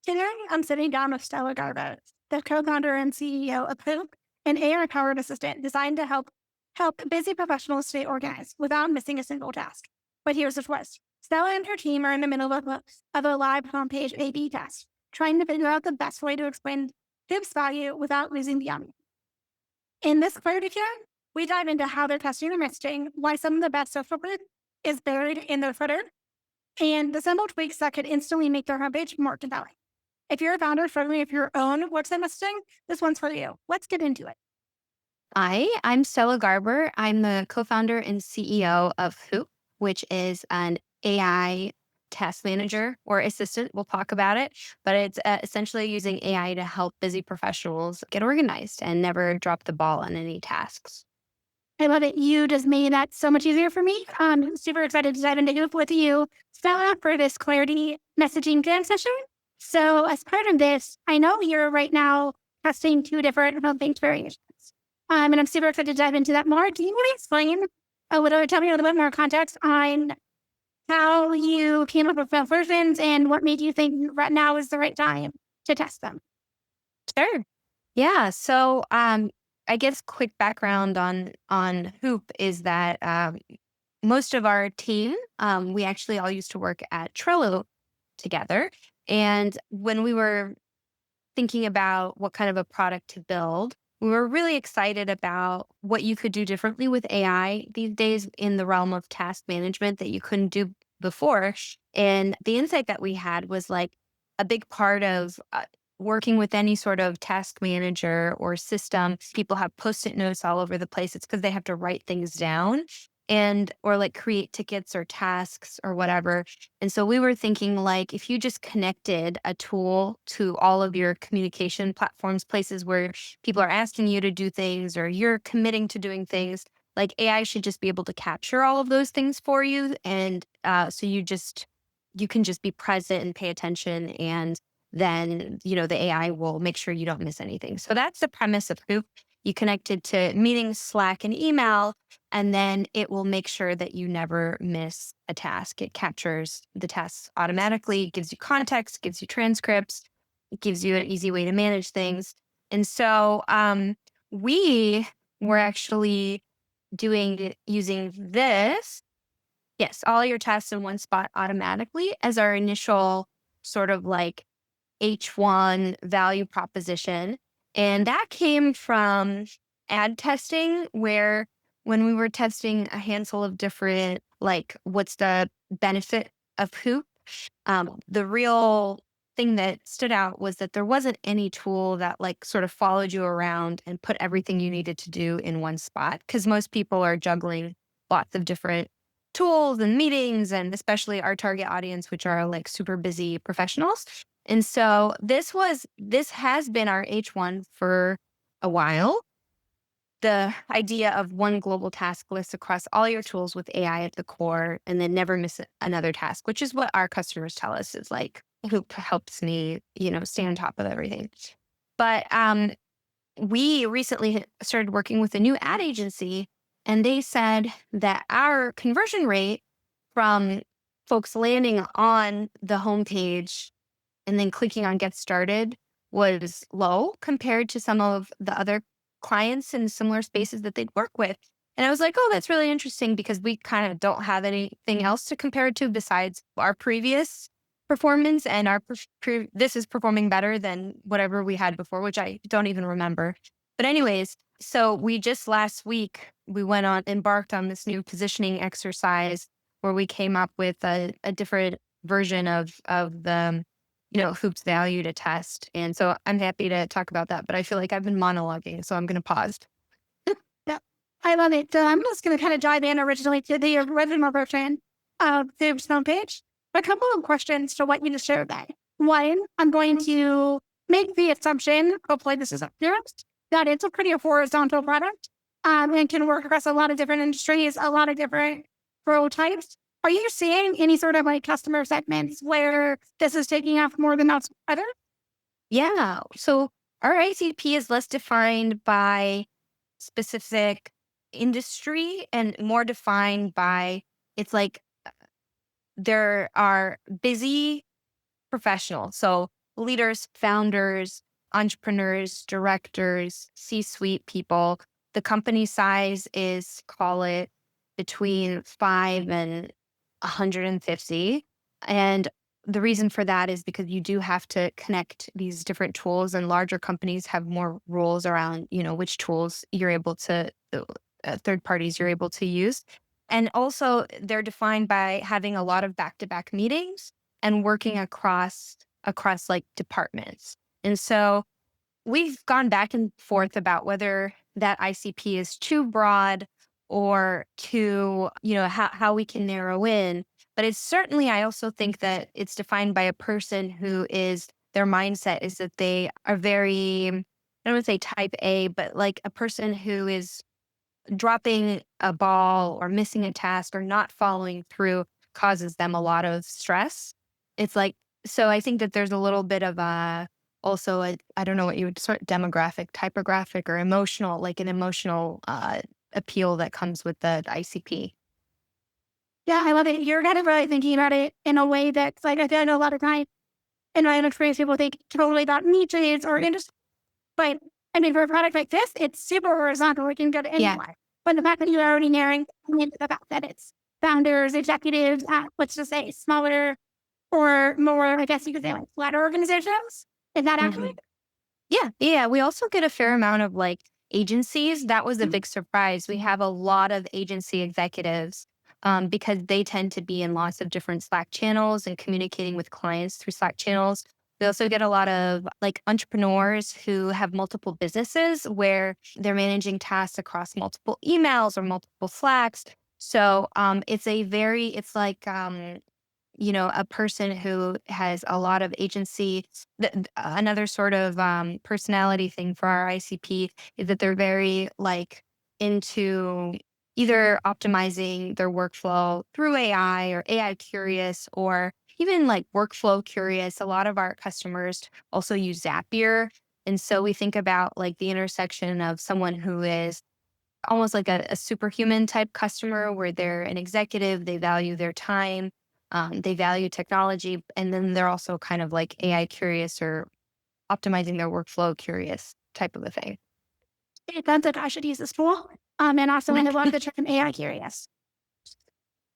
Today, I'm sitting down with Stella Garber, the co-founder and CEO of Hoop, an AI-powered assistant designed to help busy professionals stay organized without missing a single task. But here's the twist: Stella and her team are in the middle of a live homepage A/B test, trying to figure out the best way to explain Hoop's value without losing the audience. In this clarity chat, we dive into how they're testing their messaging, why some of the best social proof is buried in their footer, and the simple tweaks that could instantly make their homepage more compelling. If you're a founder struggling with your own website messaging, this one's for you. Let's get into it. Hi, I'm Stella Garber. I'm the co-founder and CEO of Hoop, which is an AI task manager or assistant. We'll talk about it, but it's essentially using AI to help busy professionals get organized and never drop the ball on any tasks. I love it. You just made that so much easier for me. I'm super excited to dive into Goop with you, Stella, for this clarity messaging jam session. So, as part of this, I know you're right now testing two different homepage variations. And I'm super excited to dive into that more. Do you want to explain tell me a little bit more context on how you came up with both versions and what made you think right now is the right time to test them? Sure. Yeah. I guess quick background on Hoop is that most of our team, we actually all used to work at Trello together. And when we were thinking about what kind of a product to build, we were really excited about what you could do differently with AI these days in the realm of task management that you couldn't do before. And the insight that we had was like a big part of working with any sort of task manager or system. People have post-it notes all over the place. It's because they have to write things down and or like create tickets or tasks or whatever. And so we were thinking like if you just connected a tool to all of your communication platforms, places where people are asking you to do things or you're committing to doing things, like AI should just be able to capture all of those things for you. And so you can just be present and pay attention, and then the AI will make sure you don't miss anything. So that's the premise of Hoop. You connect it to meetings, Slack, and email, and then it will make sure that you never miss a task. It captures the tasks automatically, gives you context, gives you transcripts, it gives you an easy way to manage things. And so we were actually using this. Yes, all your tasks in one spot automatically as our initial sort of like H1 value proposition. And that came from ad testing, where when we were testing a handful of different, like, what's the benefit of Hoop? The real thing that stood out was that there wasn't any tool that, like, sort of followed you around and put everything you needed to do in one spot. Cause most people are juggling lots of different tools and meetings, and especially our target audience, which are like super busy professionals. And so this has been our H1 for a while. The idea of one global task list across all your tools with AI at the core, and then never miss another task, which is what our customers tell us is like, Hoop helps me, stay on top of everything. But we recently started working with a new ad agency, and they said that our conversion rate from folks landing on the homepage and then clicking on get started was low compared to some of the other clients in similar spaces that they'd work with. And I was like, oh, that's really interesting because we kind of don't have anything else to compare it to besides our previous performance. And this is performing better than whatever we had before, which I don't even remember. But anyways, so we just last week, we embarked on this new positioning exercise where we came up with a different version of the Hoop's value to test. And so I'm happy to talk about that, but I feel like I've been monologuing, so I'm going to pause. Yeah, I love it. I'm just going to kind of dive in originally to the original version of the homepage. A couple of questions to what you just shared there. One, I'm going to make the assumption, hopefully this is accurate, that it's a pretty horizontal product and can work across a lot of different industries, a lot of different role types. Are you seeing any sort of like customer segments where this is taking off more than others? Yeah. So our ICP is less defined by specific industry and more defined by it's like there are busy professionals. So leaders, founders, entrepreneurs, directors, C-suite people. The company size is, call it, between 5 and 150. And the reason for that is because you do have to connect these different tools, and larger companies have more rules around, which tools you're able to, third parties you're able to use. And also they're defined by having a lot of back-to-back meetings and working across like departments. And so we've gone back and forth about whether that ICP is too broad or too, how we can narrow in. But it's certainly, I also think that it's defined by a person who is, their mindset is that they are very, I don't want to say type A, but like a person who is dropping a ball or missing a task or not following through causes them a lot of stress. It's like, so I think that there's a little bit of also I don't know what you would sort demographic, typographic, or emotional, like an emotional appeal that comes with the ICP. Yeah, I love it. You're kind of really thinking about it in a way that's like, I feel like a lot of times in my own experience, people think totally about niches or industry. But I mean, for a product like this, it's super horizontal. It can go to Yeah. anywhere. But the fact that you're already narrowing into the fact that it's founders, executives at, let's just say, smaller or more, I guess you could say, like flatter organizations, is that accurate? Yeah, yeah. We also get a fair amount of like agencies. That was a big surprise. We have a lot of agency executives because they tend to be in lots of different Slack channels and communicating with clients through Slack channels. We also get a lot of like entrepreneurs who have multiple businesses where they're managing tasks across multiple emails or multiple Slacks. So it's like a person who has a lot of agency. Another sort of personality thing for our ICP is that they're very like into either optimizing their workflow through AI or AI curious or even like workflow curious. A lot of our customers also use Zapier. And so we think about like the intersection of someone who is almost like a superhuman type customer where they're an executive, they value their time, they value technology, and then they're also kind of like AI curious or optimizing their workflow curious type of a thing. It sounds like I should use this tool. And also, I love the term AI curious.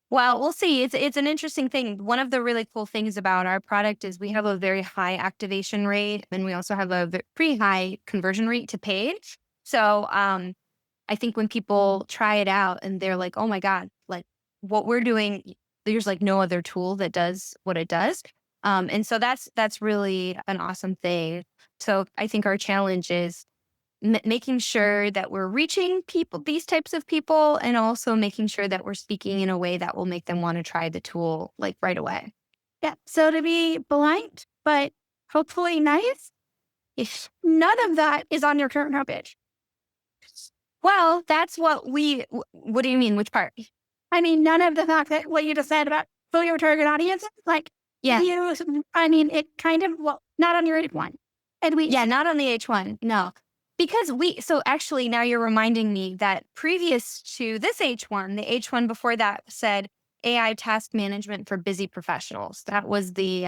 Well, we'll see. It's an interesting thing. One of the really cool things about our product is we have a very high activation rate, and we also have a pretty high conversion rate to paid. So I think when people try it out and they're like, "Oh my god, like what we're doing, there's like no other tool that does what it does." And so that's really an awesome thing. So I think our challenge is making sure that we're reaching people, these types of people, and also making sure that we're speaking in a way that will make them want to try the tool like right away. Yeah. So to be blunt, but hopefully nice, if none of that is on your current homepage. Well, that's what what do you mean? Which part? I mean, none of the fact that what you just said about who your target audience is, like Yeah. you, I mean, it kind of, well, not on your one. At least, Yeah, not on the H1. No. Because so actually now you're reminding me that previous to this H1, the H1 before that said AI task management for busy professionals. That was the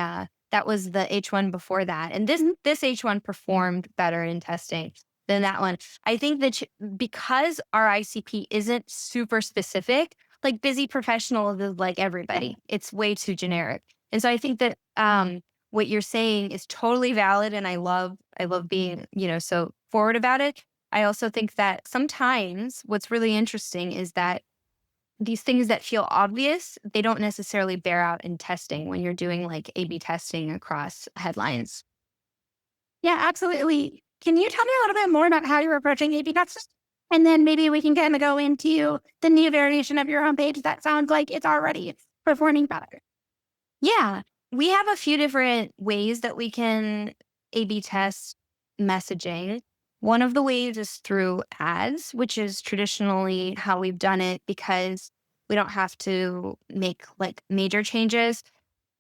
H1 before that. And this H1 performed better in testing than that one. I think that because our ICP isn't super specific, like busy professionals is like everybody. It's way too generic. And so I think that what you're saying is totally valid, and I love being, so forward about it. I also think that sometimes what's really interesting is that these things that feel obvious, they don't necessarily bear out in testing when you're doing like A/B testing across headlines. yeah, absolutely. Can you tell me a little bit more about how you're approaching A/B tests? And then maybe we can kind of go into the new variation of your homepage that sounds like it's already performing better. Yeah, we have a few different ways that we can A/B test messaging. One of the ways is through ads, which is traditionally how we've done it because we don't have to make like major changes.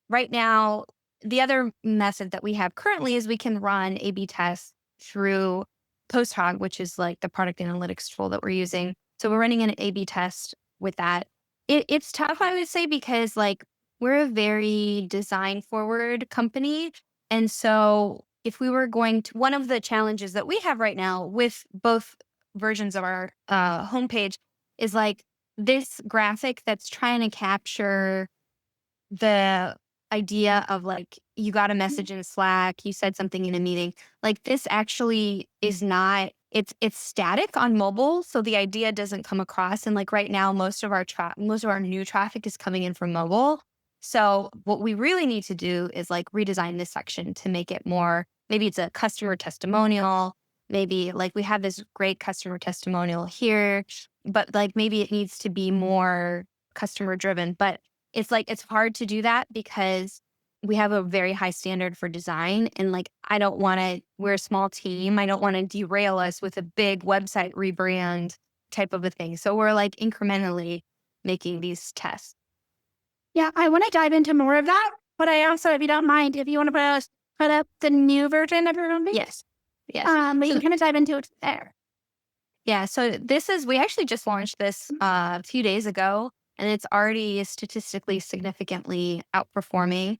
Right now, the other method that we have currently is we can run A/B tests through PostHog, which is like the product analytics tool that we're using. So we're running an A/B test with that. It's tough, I would say, because like we're a very design forward company. And so if we were going to, one of the challenges that we have right now with both versions of our homepage is like this graphic that's trying to capture the idea of like you got a message in Slack, you said something in a meeting. Like this actually is not, it's static on mobile, so the idea doesn't come across. And like right now, most of our new traffic is coming in from mobile. So what we really need to do is like redesign this section to make it more, maybe it's a customer testimonial, maybe like we have this great customer testimonial here, but like maybe it needs to be more customer driven. But it's like it's hard to do that because we have a very high standard for design, and like I don't want to, we're a small team. I don't want to derail us with a big website rebrand type of a thing. So we're like incrementally making these tests. Yeah, I want to dive into more of that, but I also, if you don't mind, if you want to put up the new version of your homepage, Yes. Yes. but you So can kind of dive into it there. yeah, so this is, we actually just launched this a few days ago, and it's already statistically significantly outperforming.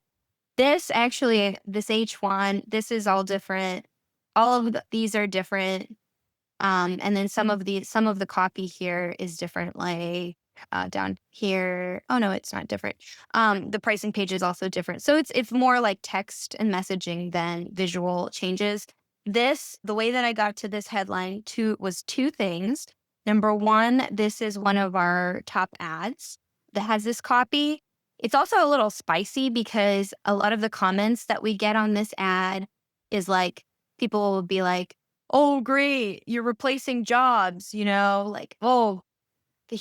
This actually, this H1, this is all different. All of these are different. And then some of the copy here is different, like down here. Oh no, it's not different. The pricing page is also different. So it's more like text and messaging than visual changes. The way that I got to this headline was two things. Number one, this is one of our top ads that has this copy. It's also a little spicy because a lot of the comments that we get on this ad is like, people will be like, "Oh, great, you're replacing jobs," like, "Oh,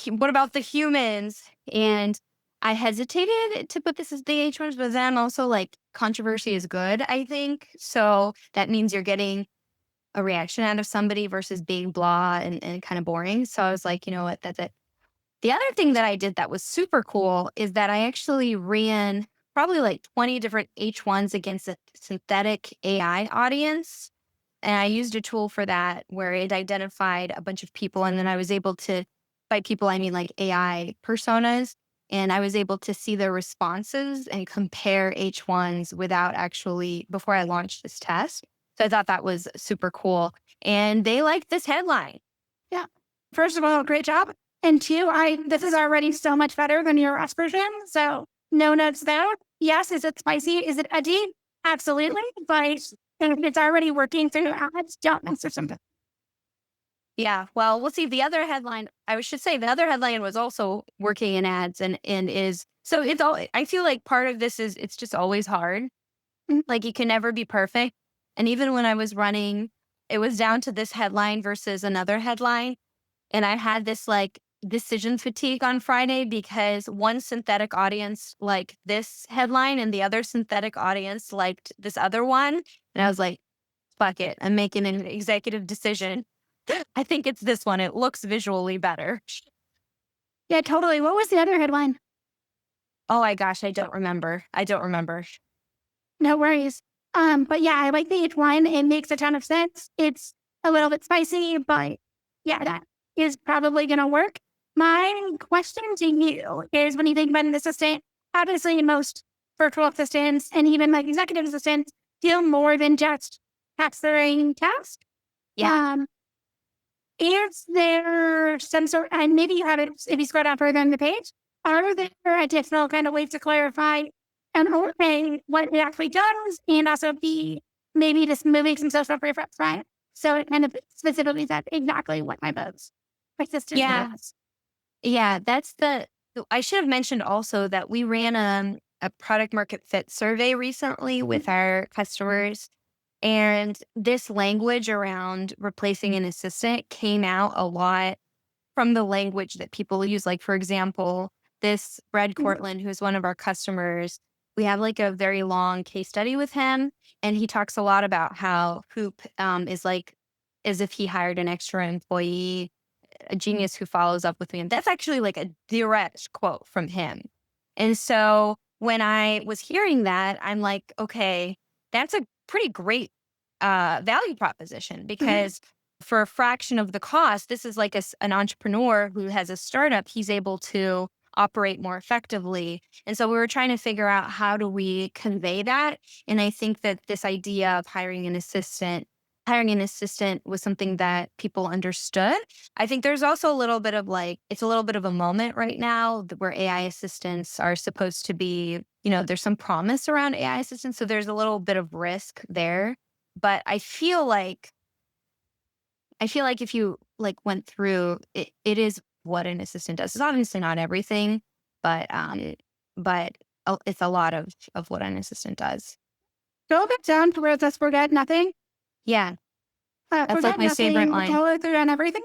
what about the humans?" And I hesitated to put this as the H1s, but then also like controversy is good, I think. So that means you're getting a reaction out of somebody versus being blah and kind of boring. So I was like, you know what, that's it. The other thing that I did that was super cool is that I actually ran probably like 20 different H1s against a synthetic AI audience. And I used a tool for that where it identified a bunch of people. And then I was able to, by people, I mean like AI personas. And I was able to see their responses and compare H1s without actually, before I launched this test. So I thought that was super cool. And they liked this headline. Yeah. First of all, great job. And two, this is already so much better than your last version. So no notes there. Yes, is it spicy? Is it edgy? Absolutely. But if it's already working through ads, don't mess or something. Yeah, well, we'll see. The other headline, I should say, the other headline was also working in ads and is so it's all. I feel like part of this is it's just always hard. Mhm. Like you can never be perfect. And even when I was running, it was down to this headline versus another headline, and I had this like decision fatigue on Friday because one synthetic audience liked this headline and the other synthetic audience liked this other one, and I was like, "Fuck it, I'm making an executive decision." I think it's this one. It looks visually better. Yeah, totally. What was the other headline? Oh my gosh, I don't remember. I don't remember. No worries. But yeah, I like the H1. It makes a ton of sense. It's a little bit spicy, but yeah, that is probably going to work. My question to you is when you think about an assistant, obviously most virtual assistants and even like executive assistants deal more than just capturing tasks. Yeah. Um, is there some sort, and maybe you have it if you scroll down further on the page, are there additional kind of ways to clarify and A, what it actually does, and also B, maybe just moving some social proof up front so it kind of specifically says exactly what my votes persistent Yeah. is. Yeah. I should have mentioned also that we ran a product market fit survey recently with our customers. And this language around replacing an assistant came out a lot from the language that people use. Like, for example, this Brad Cortland, who's one of our customers, we have like a very long case study with him. And he talks a lot about how Hoop is like as if he hired an extra employee, a genius who follows up with me. And that's actually like a direct quote from him. And so when I was hearing that, I'm like, okay, that's a pretty great value proposition Mhm. because for a fraction of the cost, this is like an entrepreneur who has a startup. He's able to operate more effectively. And so we were trying to figure out how do we convey that. And I think that this idea of hiring an assistant was something that people understood. I think there's also a little bit of like, it's a little bit of a moment right now where AI assistants are supposed to be, there's some promise around AI assistants. So there's a little bit of risk there. But I feel like if you like went through it, it is what an assistant does. It's obviously not everything, but it's a lot of what an assistant does. Go back down to where it says forget nothing. Yeah, that's like Forget my favorite nothing, line. follow through on everything.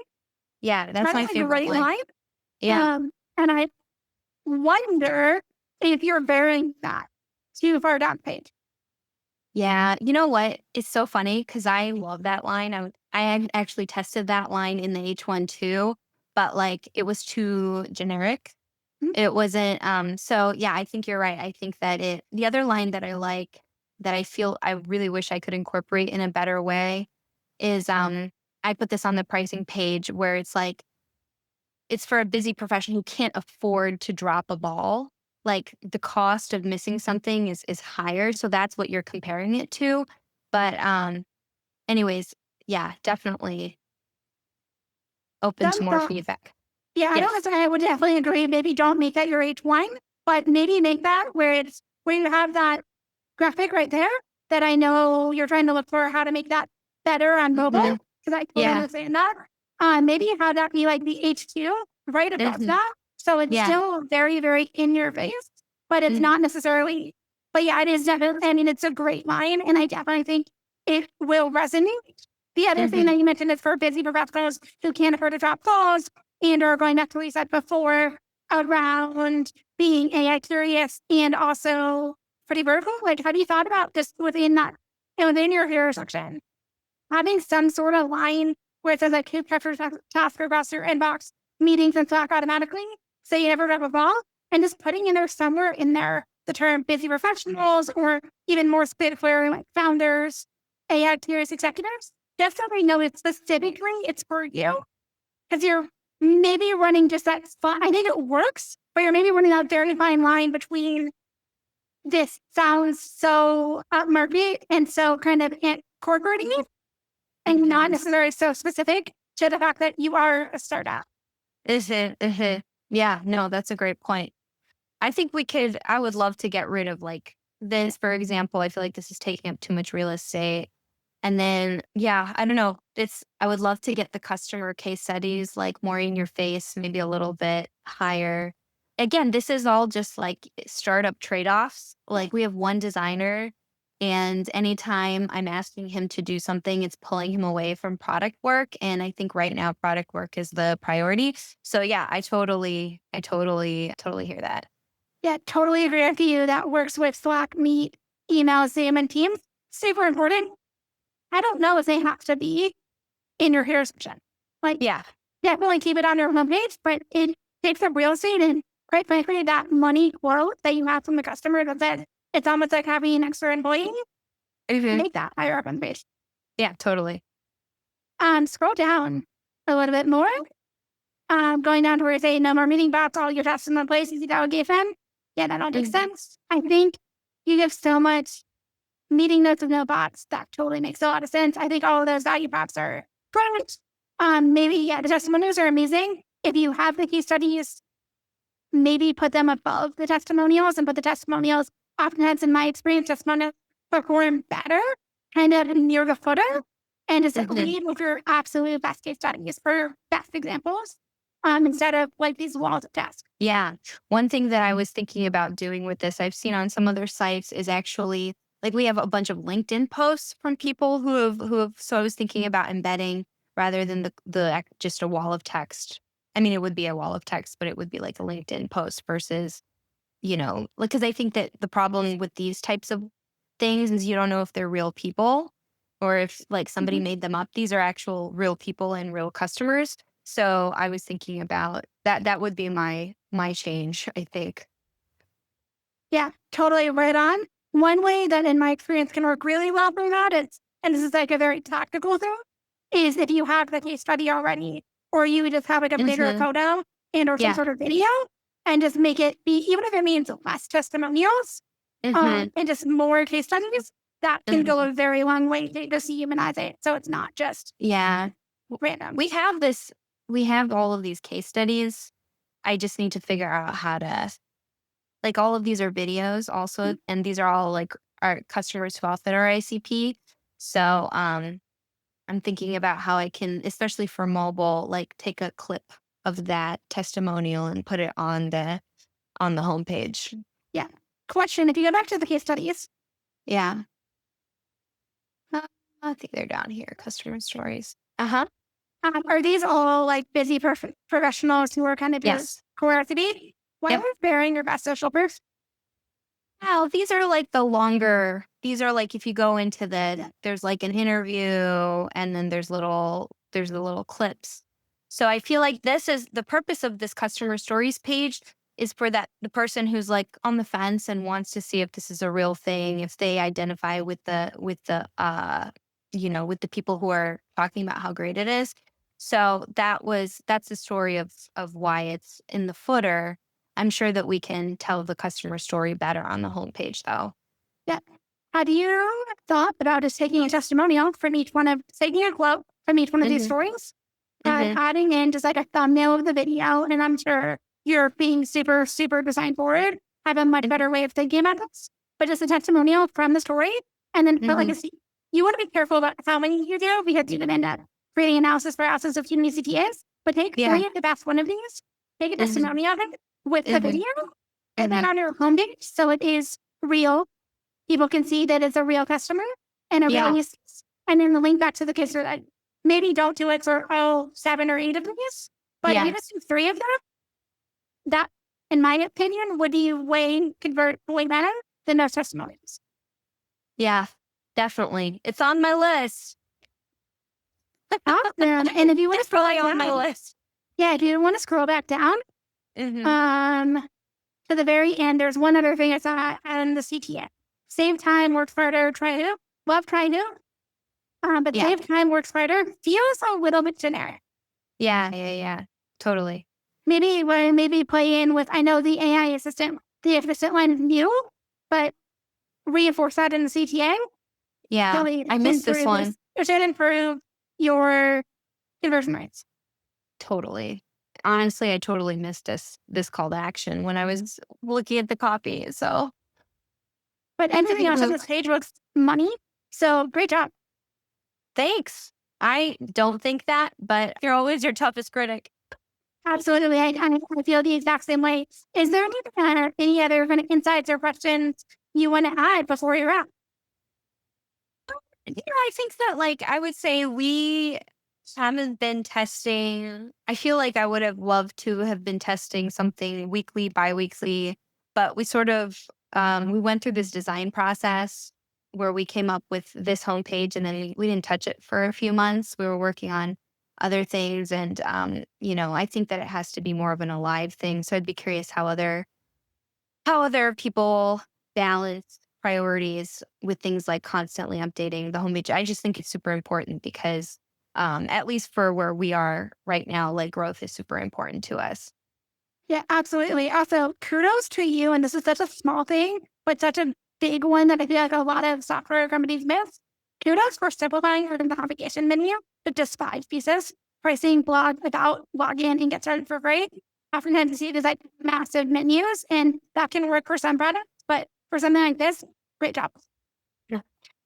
Yeah, that's That's my a favorite great line. line. Yeah. And I wonder if you're bearing that too far down the page. Yeah, you know what? It's so funny because I love that line. I had actually tested that line in the H1 too, but like it was too generic. Mhm. It wasn't. So yeah, I think you're right. I think that the other line that I like, that I feel I really wish I could incorporate in a better way is, I put this on the pricing page where it's like, it's for a busy professional who can't afford to drop a ball. Like the cost of missing something is higher. So that's what you're comparing it to. But anyways, yeah, definitely open That, to more that, feedback. yeah, I don't Yes. necessarily, I would definitely agree. Maybe don't make that your H1, but maybe make that where you have that graphic right there that I know you're trying to look for how to make that better on mobile, Mhm. because I totally Yeah. understand that. Maybe have that be like the H2 right above Mhm. that. So it's Yeah. still very, very in your face, but it's Mhm. not necessarily, but yeah, it is definitely, I mean, it's a great line. And I definitely think it will resonate. The other thing Mhm. that you mentioned is for busy professionals who can't afford to drop calls and are going back to what we said before around being AI curious and also pretty vertical. Like, have you thought about just within that, within your hero section, having some sort of line where it says like who captures task across your inbox, meetings and Slack automatically, say you never drop a ball, and just putting in there somewhere in there the term busy professionals or even more specifically like founders, AI curious executives, just so they know it's specifically it's for you because you're maybe running just that spot. I think it works, but you're maybe running that very fine line between this sounds so upmarket and so kind of incorporating it and not necessarily so specific to the fact that you are a startup. Mhm. Yeah, no, that's a great point. I would love to get rid of like this, for example. I feel like this is taking up too much real estate. And then, yeah, I don't know. I would love to get the customer case studies like more in your face, maybe a little bit higher. Again, this is all just like startup trade offs. Like we have one designer, and anytime I'm asking him to do something, it's pulling him away from product work. And I think right now, product work is the priority. So yeah, I totally hear that. Yeah, totally agree with you. That works with Slack, Meet, email, Zoom, and Teams. Super important. I don't know if they have to be in your hero section. Like, Yeah. definitely keep it on your homepage, but it takes up real estate. And quite frankly, that money quote that you have from the customer that said it's almost like having an extra employee, Mhm. make that higher up on the page. Yeah, totally. Scroll down a little bit more. Going down to where you say no more meeting bots, all your tasks in one place, easy delegation. Yeah, that all makes Mhm. sense. I think you give so much meeting notes with no bots. That totally makes a lot of sense. I think all of those value props are great. Maybe, yeah, the testimonials are amazing. If you have the case studies, maybe put them above the testimonials and put the testimonials, oftentimes in my experience, testimonials perform better kind of near the footer and just Mhm. lead with your absolute best case studies for best examples instead of like these walls of text. Yeah. One thing that I was thinking about doing with this, I've seen on some other sites, is actually like we have a bunch of LinkedIn posts from people who have. So I was thinking about embedding rather than just a wall of text. I mean, it would be a wall of text, but it would be like a LinkedIn post versus, like, because I think that the problem with these types of things is you don't know if they're real people or if like somebody Mhm. made them up. These are actual real people and real customers. So I was thinking about that. That would be my change, I think. Yeah, totally right on. One way that in my experience can work really well for that is, and this is like a very tactical thing, is if you have the case study already, or you just have like a bigger Hmm. photo and or some Yeah. sort of video, and just make it be, even if it means less testimonials, Mhm, and just more case studies, that can go mhm. a very long way to just humanize it. So it's not just Yeah. random. We have all of these case studies. I just need to figure out how to, like, all of these are videos also, and these are all, like, our customers who offered our ICP. So, I'm thinking about how I can, especially for mobile, like, take a clip of that testimonial and put it on the homepage. Yeah. Question: if you go back to the case studies, Yeah. Uh, I think they're down here, customer stories. Uh-huh. are these all like busy professionals who are kind of your Yes. core entity? Why Yep. was bearing your best social proof? Well, these are like the longer, these are like if you go into there's like an interview and then there's the little clips. So I feel like this is the purpose of this customer stories page is for that the person who's like on the fence and wants to see if this is a real thing, if they identify with with the people who are talking about how great it is. So that's the story of why it's in the footer. I'm sure that we can tell the customer story better on the homepage, though. Yeah. Have you thought about just taking a testimonial from each one of, taking a quote from each one of these Mhm, stories, mhm, adding in just like a thumbnail of the video? And I'm sure you're being super, super design forward, have a much mhm, better way of thinking about this, but just a testimonial from the story. And then put like mhm. you want to be careful about how many you do because you can end up creating analysis paralysis of human CTAs. But take Yeah. three of the best one of these, take a Mhm, testimonial of it with the mhm, video, and then mhm. on your homepage. So it is real. People can see that it's a real customer and a real Yeah, use case. And then the link back to the case that maybe don't do it for all 7 or 8 of these, but if you just yes. do 3 of them, that, in my opinion, would be convert way better than those testimonials. Yeah, definitely. It's on my list. Awesome. And if you want to It's scroll probably back on my down, list. yeah, if you want to scroll back down, Mhm. um, to the very end, there's one other thing I saw on the CTA. Save time, work smarter, try new. Love try new. But Yeah. save time, work smarter feels a little bit generic. Yeah, yeah, yeah. Totally. Maybe play in with, I know the assistant line is new, but reinforce that in the CTA. Yeah. Really I missed this improve this. one. It should improve your conversion rates. Totally. Honestly, I totally missed this call to action when I was looking at the copy, so But that's a everything good else on move. this page looks money. So great job. Thanks. I don't think that, but you're always your toughest critic. Absolutely. I feel the exact same way. Is there any other kind of insights or questions you want to add before you're out? Yeah, I think that, like, I would say we haven't been testing. I feel like I would have loved to have been testing something weekly, biweekly, but we sort of we went through this design process where we came up with this homepage and then we didn't touch it for a few months. We were working on other things and I think that it has to be more of an alive thing. So I'd be curious how other people balance priorities with things like constantly updating the homepage. I just think it's super important because, at least for where we are right now, like growth is super important to us. Yeah, absolutely. Also, kudos to you. And this is such a small thing, but such a big one that I feel like a lot of software companies miss. Kudos for simplifying your navigation menu to just 5 pieces. Pricing, blog, about, login, and get started for free. Oftentimes, you see these like massive menus, and that can work for some products, but for something like this, great job. Yeah.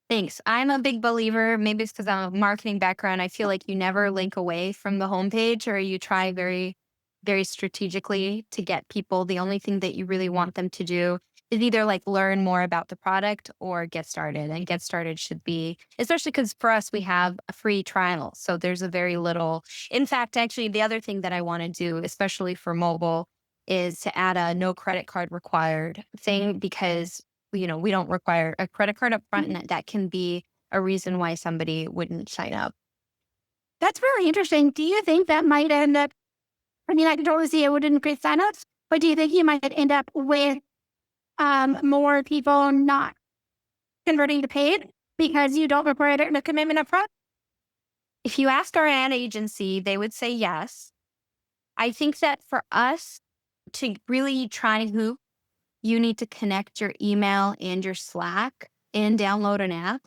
Thanks. I'm a big believer. Maybe it's because I'm a marketing background. I feel like you never link away from the homepage or you try very, very strategically to get people. The only thing that you really want them to do is either like learn more about the product or get started. And get started should be, especially because for us, we have a free trial. So there's a very little. In fact, actually, the other thing that I want to do, especially for mobile, is to add a no credit card required thing because we don't require a credit card up front, and that can be a reason why somebody wouldn't sign up. That's really interesting. Do you think that might end up, I mean, I can totally see it would increase signups, but do you think you might end up with more people not converting to paid because you don't require the commitment up front? If you ask our ad agency, they would say yes. I think that for us, to really try Hoop, you need to connect your email and your Slack and download an app.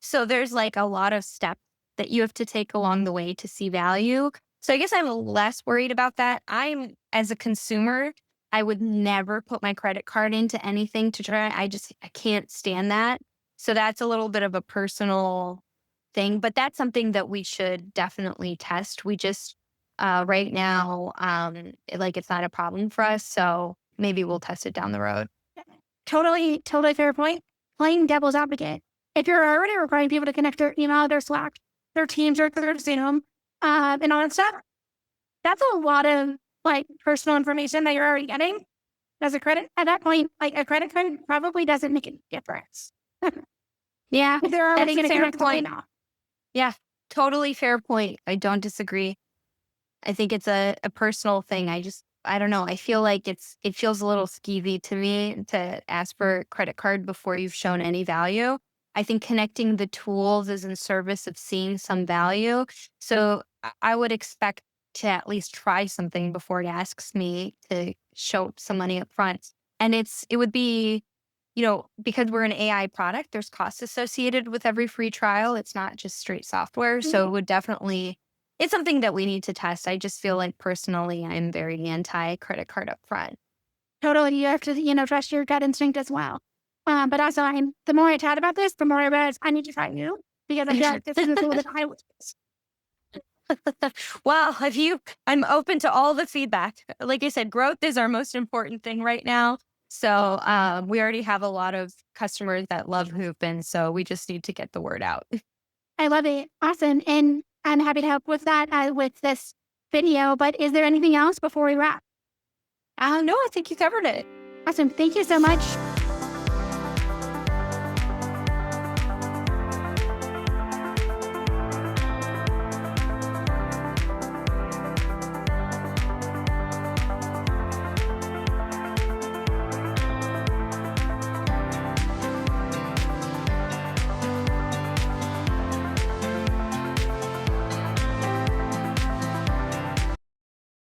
So there's like a lot of steps that you have to take along the way to see value. So I guess I'm less worried about that. As a consumer, I would never put my credit card into anything to try. I can't stand that. So that's a little bit of a personal thing, but that's something that we should definitely test. We just, right now, like it's not a problem for us. So maybe we'll test it down the road. Totally, totally fair point. Playing devil's advocate. If you're already requiring people to connect their email, their Slack, their Teams, or their Zoom, and all that stuff, that's a lot of like personal information that you're already getting as a credit. At that point, like a credit card probably doesn't make a difference. Yeah, If they're already that's a going to fair connect the point. email. Yeah, totally fair point. I don't disagree. I think it's a personal thing. I don't know. I feel like it feels a little skeevy to me to ask for a credit card before you've shown any value. I think connecting the tools is in service of seeing some value. So I would expect to at least try something before it asks me to show some money up front. And it would be, because we're an AI product, there's costs associated with every free trial. It's not just straight software. So it would definitely it's something that we need to test. I just feel like personally, I'm very anti credit card up front. Totally, you have to, trust your gut instinct as well. But also, the more I chat about this, the more I realize I need to try you because I feel like this is a tool that I would use. Well, I'm open to all the feedback. Like I said, growth is our most important thing right now. So we already have a lot of customers that love Hoop, and so we just need to get the word out. I love it. Awesome. And I'm happy to help with that with this video. But is there anything else before we wrap? No, I think you covered it. Awesome. Thank you so much.